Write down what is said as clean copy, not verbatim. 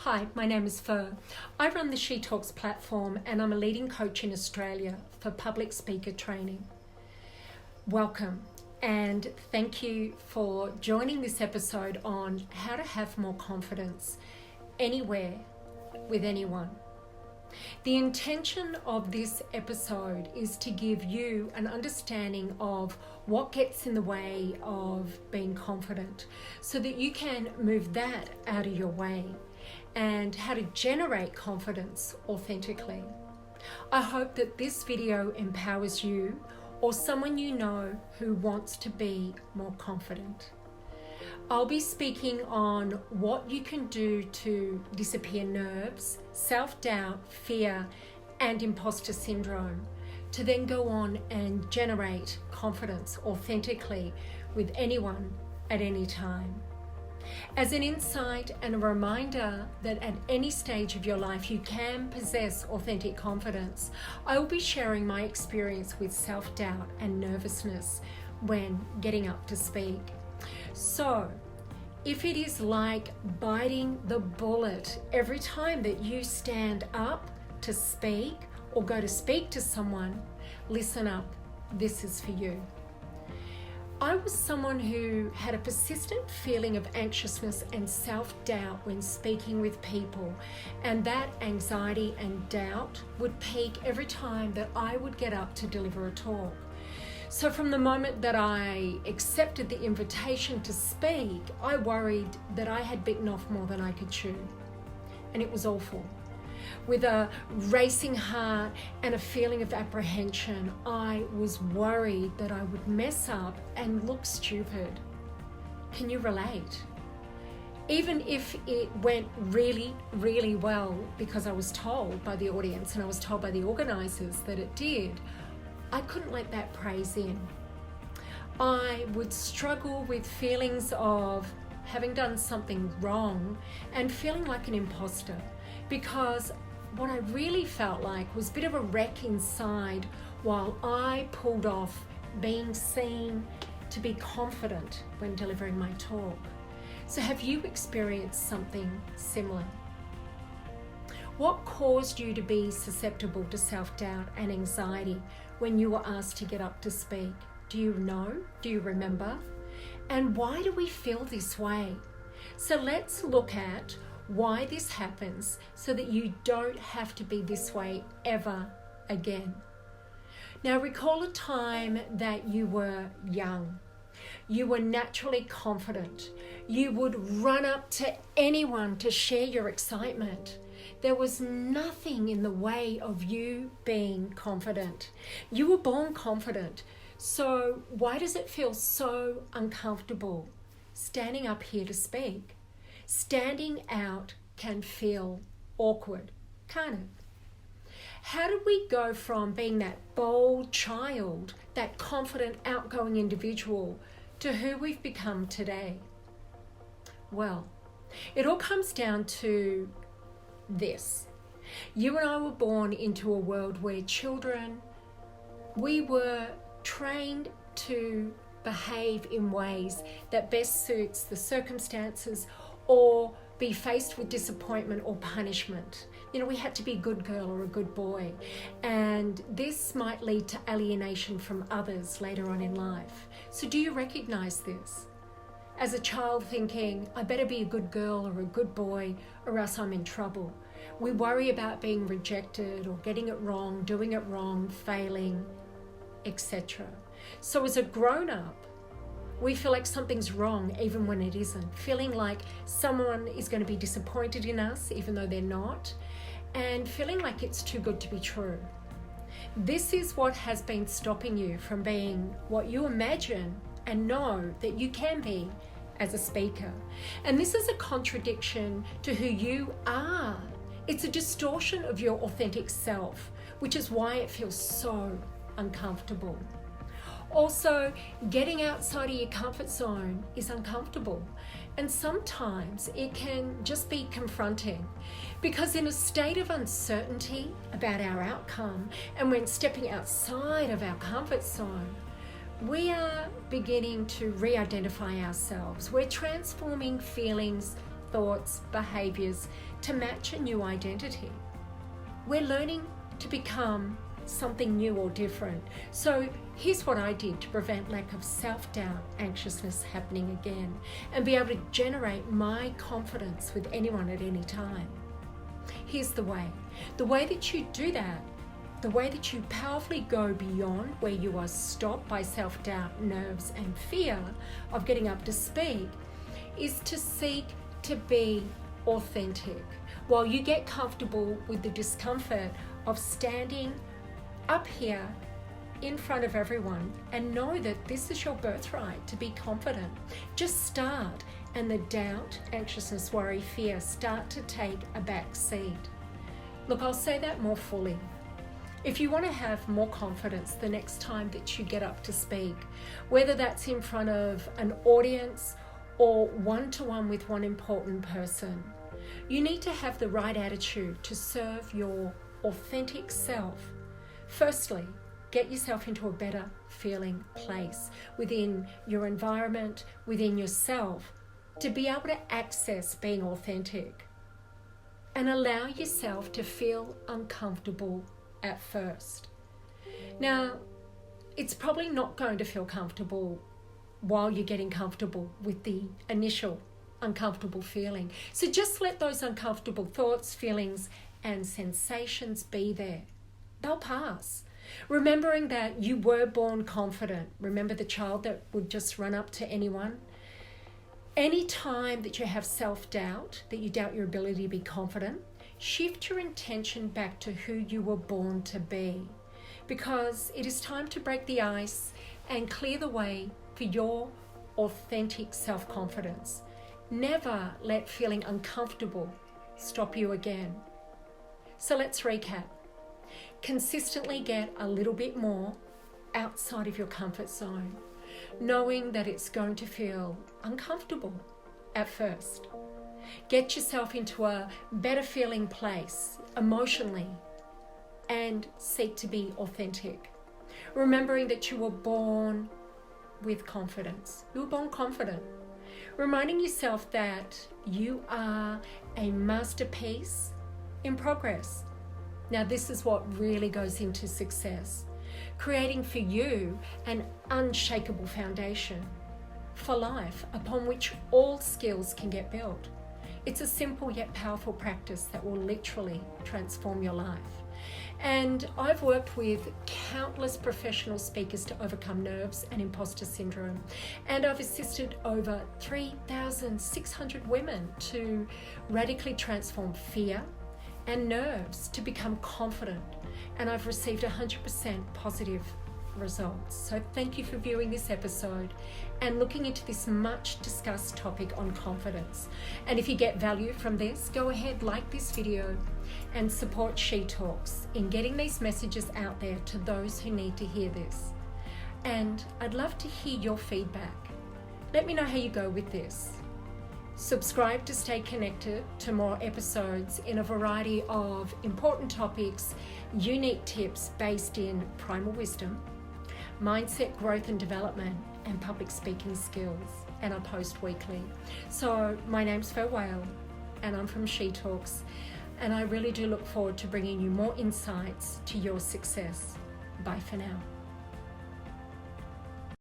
Hi, my name is Fer. I run the She Talks platform and I'm a leading coach in Australia for public speaker training. Welcome and thank you for joining this episode on how to have more confidence anywhere with anyone. The intention of this episode is to give you an understanding of what gets in the way of being confident so that you can move that out of your way and how to generate confidence authentically. I hope that this video empowers you or someone you know who wants to be more confident. I'll be speaking on what you can do to disappear nerves, self-doubt, fear, and imposter syndrome to then go on and generate confidence authentically with anyone at any time. As an insight and a reminder that at any stage of your life you can possess authentic confidence, I will be sharing my experience with self-doubt and nervousness when getting up to speak. So, if it is like biting the bullet every time that you stand up to speak or go to speak to someone, listen up, this is for you. I was someone who had a persistent feeling of anxiousness and self-doubt when speaking with people, and that anxiety and doubt would peak every time that I would get up to deliver a talk. So from the moment that I accepted the invitation to speak, I worried that I had bitten off more than I could chew. And it was awful. With a racing heart and a feeling of apprehension, I was worried that I would mess up and look stupid. Can you relate? Even if it went really, really well, because I was told by the audience and I was told by the organisers that it did, I couldn't let that praise in. I would struggle with feelings of having done something wrong and feeling like an imposter, because what I really felt like was a bit of a wreck inside while I pulled off being seen to be confident when delivering my talk. So have you experienced something similar? What caused you to be susceptible to self-doubt and anxiety when you were asked to get up to speak? Do you know? Do you remember? And why do we feel this way? So let's look at why this happens so that you don't have to be this way ever again. Now recall a time that you were young. You were naturally confident. You would run up to anyone to share your excitement. There was nothing in the way of you being confident. You were born confident. So why does it feel so uncomfortable standing up here to speak? Standing out can feel awkward, can't it? How did we go from being that bold child, that confident, outgoing individual, to who we've become today? Well, it all comes down to this. You and I were born into a world where children, we were trained to behave in ways that best suits the circumstances or be faced with disappointment or punishment. You know, we had to be a good girl or a good boy, and this might lead to alienation from others later on in life. So do you recognize this? As a child thinking, I better be a good girl or a good boy or else I'm in trouble. We worry about being rejected or getting it wrong, doing it wrong, failing, etc. So as a grown-up, we feel like something's wrong even when it isn't, feeling like someone is going to be disappointed in us even though they're not, and feeling like it's too good to be true. This is what has been stopping you from being what you imagine and know that you can be as a speaker. And this is a contradiction to who you are. It's a distortion of your authentic self, which is why it feels so uncomfortable. Also, getting outside of your comfort zone is uncomfortable, and sometimes it can just be confronting, because in a state of uncertainty about our outcome and when stepping outside of our comfort zone, we are beginning to re-identify ourselves. We're transforming feelings thoughts, behaviours to match a new identity. We're learning to become something new or different. So here's what I did to prevent lack of self-doubt, anxiousness happening again, and be able to generate my confidence with anyone at any time. Here's the way that you do that, the way that you powerfully go beyond where you are stopped by self-doubt, nerves and fear of getting up to speak, is to seek to be authentic. While you get comfortable with the discomfort of standing up here in front of everyone, and know that this is your birthright to be confident. Just start, and the doubt, anxiousness, worry, fear start to take a back seat. Look, I'll say that more fully. If you want to have more confidence the next time that you get up to speak, whether that's in front of an audience or one-to-one with one important person, you need to have the right attitude to serve your authentic self. Firstly, get yourself into a better feeling place within your environment, within yourself, to be able to access being authentic. And allow yourself to feel uncomfortable at first. Now, it's probably not going to feel comfortable while you're getting comfortable with the initial uncomfortable feeling. So just let those uncomfortable thoughts, feelings, and sensations be there. They'll pass. Remembering that you were born confident. Remember the child that would just run up to anyone? Any time that you have self-doubt, that you doubt your ability to be confident, shift your intention back to who you were born to be. Because it is time to break the ice and clear the way for your authentic self-confidence. Never let feeling uncomfortable stop you again. So let's recap. Consistently get a little bit more outside of your comfort zone, knowing that it's going to feel uncomfortable at first. Get yourself into a better feeling place emotionally and seek to be authentic. Remembering that you were born with confidence. You were born confident. Reminding yourself that you are a masterpiece in progress. Now, this is what really goes into success. Creating for you an unshakable foundation for life upon which all skills can get built. It's a simple yet powerful practice that will literally transform your life. And I've worked with countless professional speakers to overcome nerves and imposter syndrome. And I've assisted over 3,600 women to radically transform fear and nerves to become confident. And I've received 100% positive results. So thank you for viewing this episode and looking into this much discussed topic on confidence. And if you get value from this, go ahead, like this video and support She Talks in getting these messages out there to those who need to hear this. And I'd love to hear your feedback. Let me know how you go with this. Subscribe to stay connected to more episodes in a variety of important topics, unique tips based in primal wisdom, mindset growth and development, and public speaking skills. And I post weekly. So my name's Fer Whale and I'm from She Talks, and I really do look forward to bringing you more insights to your success. Bye for now.